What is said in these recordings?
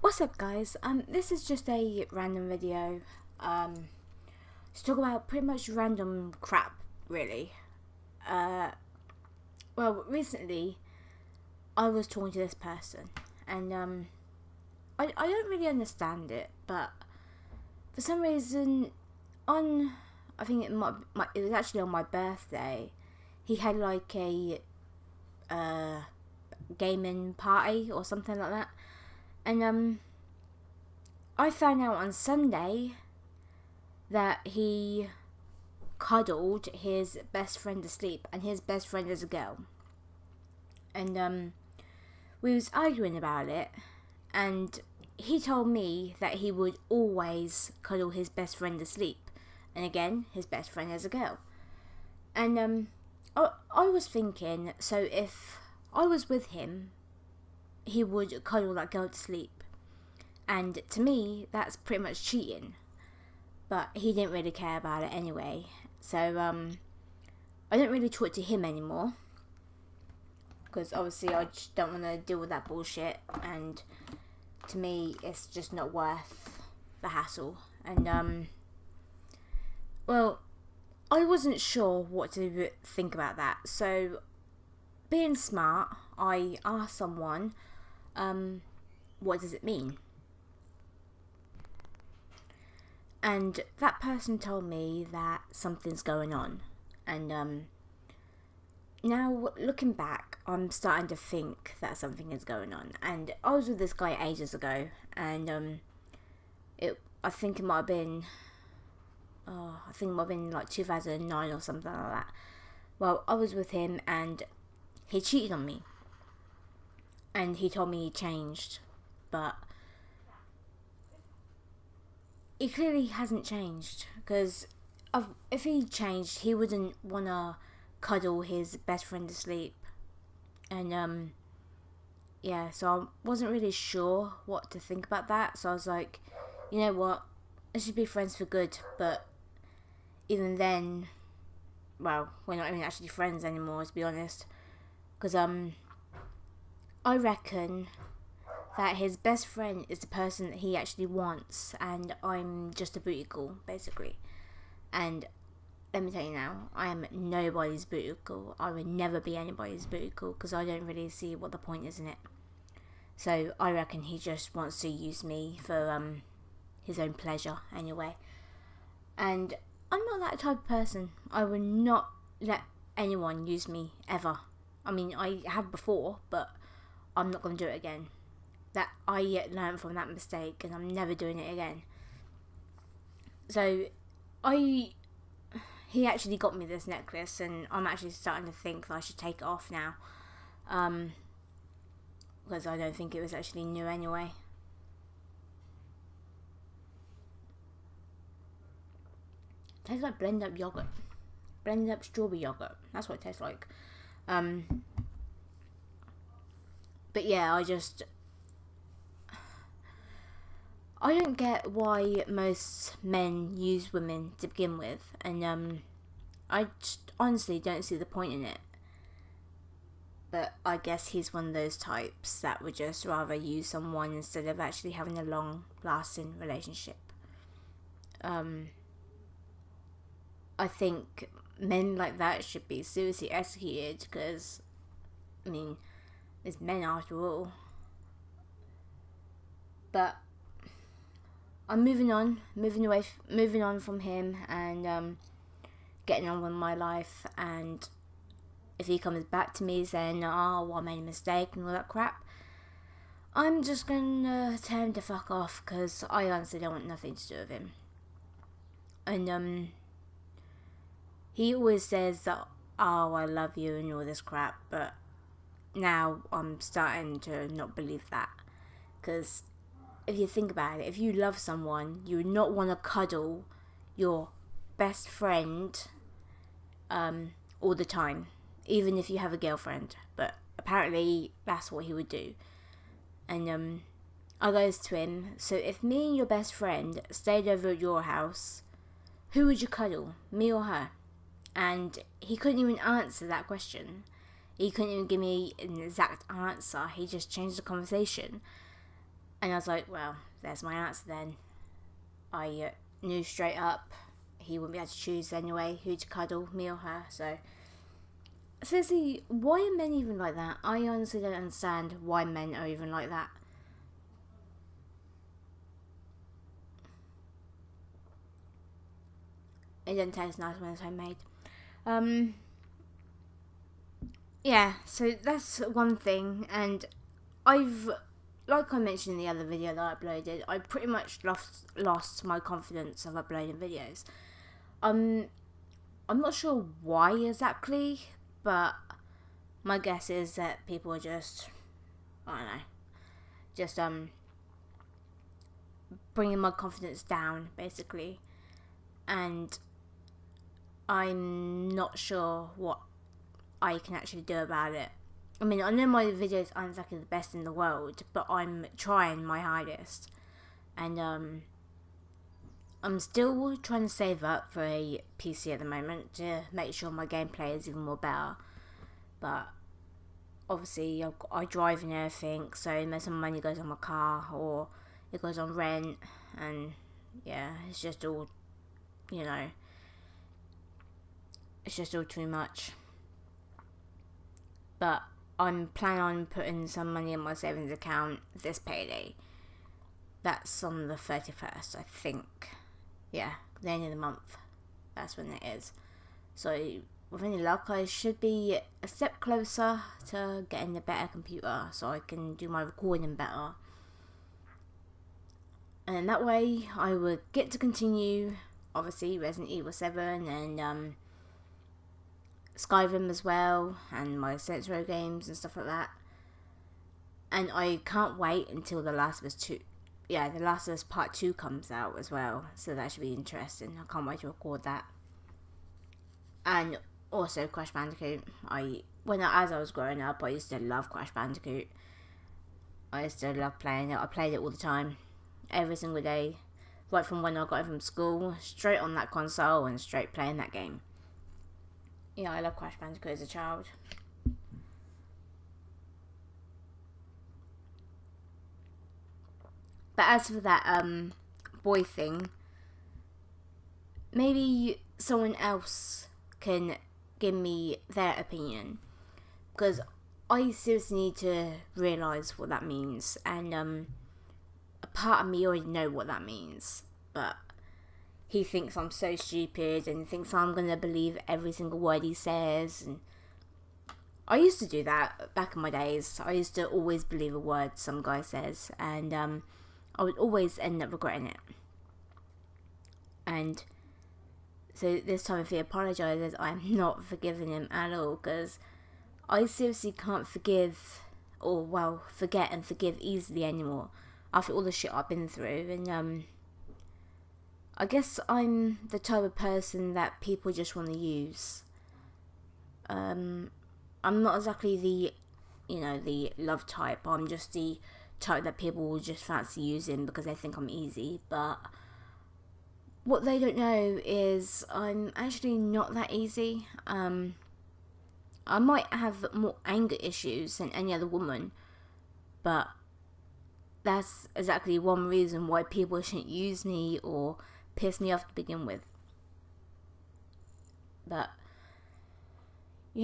What's up, guys? This is just a random video to talk about pretty much random crap, really. Well, recently I was talking to this person, and I don't really understand it, but for some reason, I think it was actually on my birthday, he had like a gaming party or something like that. And I found out on Sunday that he cuddled his best friend to sleep, and his best friend is a girl. And we was arguing about it, and he told me that he would always cuddle his best friend to sleep, and again, his best friend is a girl. And I was thinking, so if I was with him, he would cuddle that girl to sleep, and to me that's pretty much cheating, but he didn't really care about it anyway. So I don't really talk to him anymore, because obviously I just don't want to deal with that bullshit, and to me it's just not worth the hassle. And well, I wasn't sure what to think about that, so being smart, I asked someone, what does it mean? And that person told me that something's going on. And now looking back, I'm starting to think that something is going on. And I was with this guy ages ago, and I think it might have been like 2009 or something like that. Well, I was with him and he cheated on me, and he told me he changed, but he clearly hasn't changed, because if he changed, he wouldn't want to cuddle his best friend to sleep. And yeah, so I wasn't really sure what to think about that, so I was like, you know what, let's just be friends for good. But even then, well, we're not even actually friends anymore, to be honest, because I reckon that his best friend is the person that he actually wants, and I'm just a booty call, basically. And let me tell you now, I am nobody's booty call. I would never be anybody's booty call, because I don't really see what the point is in it. So I reckon he just wants to use me for his own pleasure anyway. And I'm not that type of person. I would not let anyone use me ever. I mean, I have before, but I'm not going to do it again. That I learned from that mistake, and I'm never doing it again. So he actually got me this necklace, and I'm actually starting to think that I should take it off now, because I don't think it was actually new anyway. It tastes like blended up yogurt, blended up strawberry yogurt. That's what it tastes like. But yeah, I don't get why most men use women to begin with, and I just honestly don't see the point in it. But I guess he's one of those types that would just rather use someone instead of actually having a long-lasting relationship. I think men like that should be seriously executed, because, I mean, it's men after all. But I'm moving on from him, and getting on with my life. And if he comes back to me saying, oh, well, I made a mistake and all that crap, I'm just gonna tell him to fuck off, because I honestly don't want nothing to do with him. And he always says that, oh, I love you and all this crap, but now I'm starting to not believe that, because if you think about it, if you love someone, you would not want to cuddle your best friend all the time, even if you have a girlfriend. But apparently that's what he would do. And I goes to him, so if me and your best friend stayed over at your house, who would you cuddle, me or her? And he couldn't even answer that question. He couldn't even give me an exact answer. He just changed the conversation. And I was like, well, there's my answer then. I knew straight up he wouldn't be able to choose anyway who to cuddle, me or her. So, seriously, why are men even like that? I honestly don't understand why men are even like that. It doesn't taste nice when it's homemade. Yeah, so that's one thing, and like I mentioned in the other video that I uploaded, I pretty much lost my confidence of uploading videos. I'm not sure why exactly, but my guess is that people are just, I don't know, just bringing my confidence down, basically, and I'm not sure what I can actually do about it. I mean, I know my videos aren't exactly the best in the world, but I'm trying my hardest. And I'm still trying to save up for a PC at the moment to make sure my gameplay is even more better. But obviously, I drive and everything, so most of my money goes on my car or it goes on rent. And yeah, it's just all, it's just all too much. But I'm planning on putting some money in my savings account this payday. That's on the 31st, I think. Yeah, the end of the month. That's when it is. So, with any luck, I should be a step closer to getting a better computer so I can do my recording better. And then that way, I would get to continue, obviously, Resident Evil 7 and Skyrim as well, and my Saints Row games and stuff like that. And I can't wait until The Last of Us 2. Yeah, The Last of Us Part 2 comes out as well, so that should be interesting. I can't wait to record that. And also Crash Bandicoot. As I was growing up, I used to love Crash Bandicoot. I used to love playing it. I played it all the time, every single day, right from when I got home from school, straight on that console and straight playing that game. Yeah, I love Crash Bandicoot as a child. But as for that boy thing, maybe someone else can give me their opinion, because I seriously need to realise what that means, and a part of me already know what that means, but he thinks I'm so stupid and thinks I'm going to believe every single word he says. And I used to do that back in my days. I used to always believe a word some guy says, and I would always end up regretting it. And so this time, if he apologises, I'm not forgiving him at all, because I seriously can't forget and forgive easily anymore after all the shit I've been through. And I guess I'm the type of person that people just want to use. I'm not exactly the love type. I'm just the type that people will just fancy using because they think I'm easy. But what they don't know is I'm actually not that easy. I might have more anger issues than any other woman, but that's exactly one reason why people shouldn't use me or piss me off to begin with. But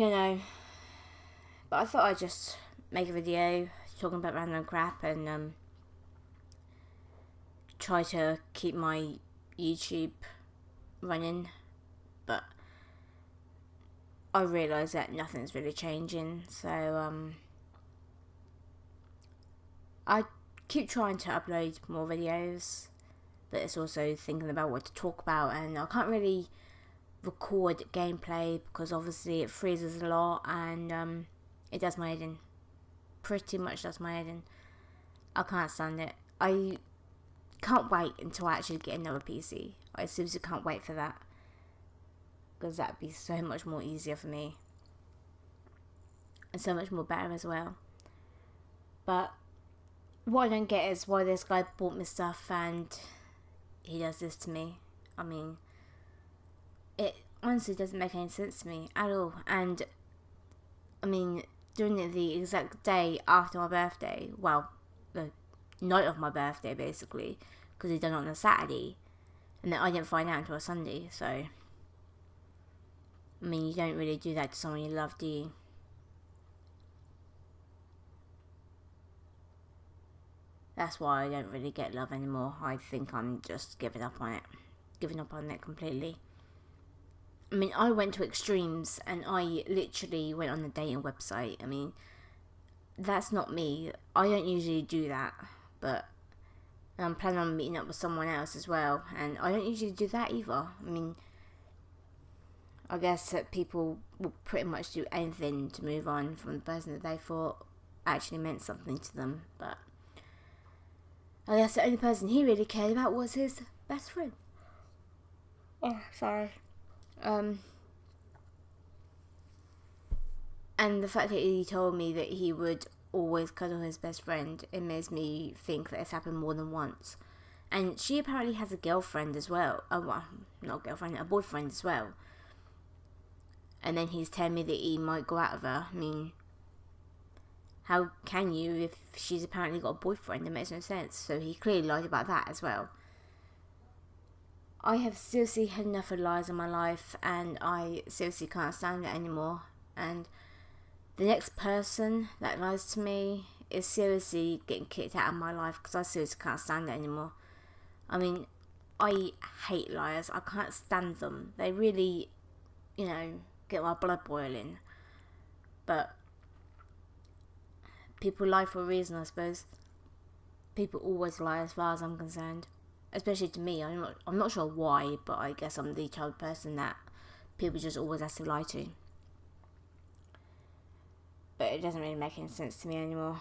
I thought I'd just make a video talking about random crap and try to keep my YouTube running. But I realise that nothing's really changing, so I keep trying to upload more videos, but it's also thinking about what to talk about, and I can't really record gameplay because obviously it freezes a lot, and it does my head in. Pretty much does my head in. I can't stand it. I can't wait until I actually get another PC. I seriously can't wait for that, because that'd be so much more easier for me and so much more better as well. But what I don't get is why this guy bought me stuff and he does this to me. I mean, it honestly doesn't make any sense to me at all. And I mean, doing it the exact day after my birthday, well, the night of my birthday, basically, because he done it on a Saturday, and then I didn't find out until a Sunday. So, I mean, you don't really do that to someone you love, do you? That's why I don't really get love anymore. I think I'm just giving up on it completely. I mean, I went to extremes, and I literally went on a dating website. I mean, that's not me. I don't usually do that, but I'm planning on meeting up with someone else as well, and I don't usually do that either. I mean, I guess that people will pretty much do anything to move on from the person that they thought actually meant something to them, but I guess the only person he really cared about was his best friend. Oh, sorry. And the fact that he told me that he would always cuddle his best friend, it makes me think that it's happened more than once. And she apparently has a girlfriend as well. Oh, well, not a girlfriend, a boyfriend as well. And then he's telling me that he might go out of her. I mean, how can you if she's apparently got a boyfriend? It makes no sense. So he clearly lied about that as well. I have seriously had enough of lies in my life, and I seriously can't stand it anymore. And the next person that lies to me is seriously getting kicked out of my life, because I seriously can't stand it anymore. I mean, I hate liars. I can't stand them. They really, get my blood boiling. But people lie for a reason, I suppose. People always lie as far as I'm concerned. Especially to me. I'm not sure why, but I guess I'm the type of person that people just always have to lie to. But it doesn't really make any sense to me anymore.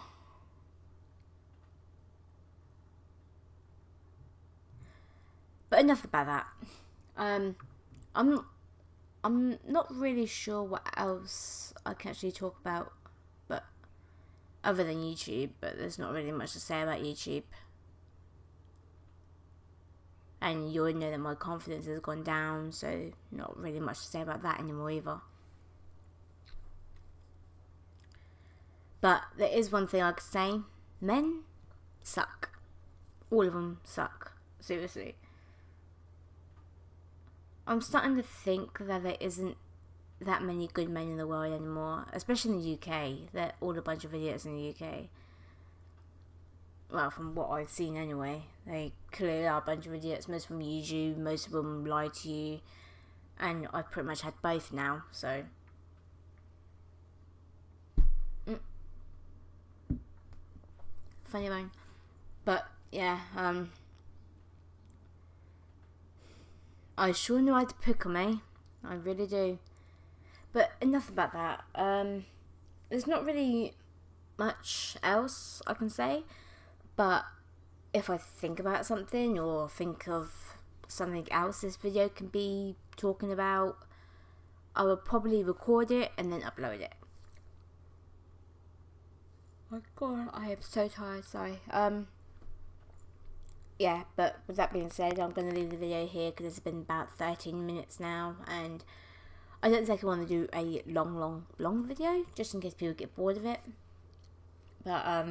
But enough about that. I'm not really sure what else I can actually talk about, but other than YouTube. But there's not really much to say about YouTube. And you already know that my confidence has gone down, so not really much to say about that anymore either. But there is one thing I could say. Men suck. All of them suck. Seriously. I'm starting to think that there isn't that many good men in the world anymore. Especially in the UK. They're all a bunch of idiots in the UK. Well, from what I've seen anyway. They clearly are a bunch of idiots. Most of them use you. Most of them lie to you. And I've pretty much had both now, so... Funny bone. But, yeah, I sure know how to pick 'em, eh? I really do. But enough about that. There's not really much else I can say. But if I think about something or think of something else this video can be talking about, I will probably record it and then upload it. My God, I am so tired, sorry. Yeah, but with that being said, I'm going to leave the video here because it's been about 13 minutes now, and I don't think I want to do a long video, just in case people get bored of it. But,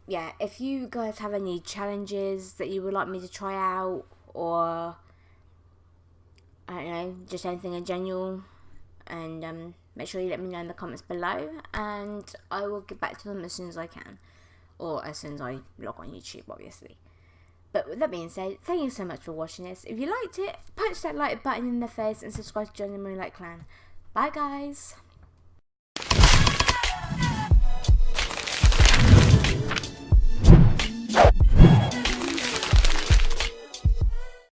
yeah, if you guys have any challenges that you would like me to try out, or, I don't know, just anything in general, and, make sure you let me know in the comments below, and I will get back to them as soon as I can. Or as soon as I log on YouTube, obviously. But with that being said, thank you so much for watching this. If you liked it, punch that like button in the face and subscribe to join the Moonlight Clan. Bye, guys.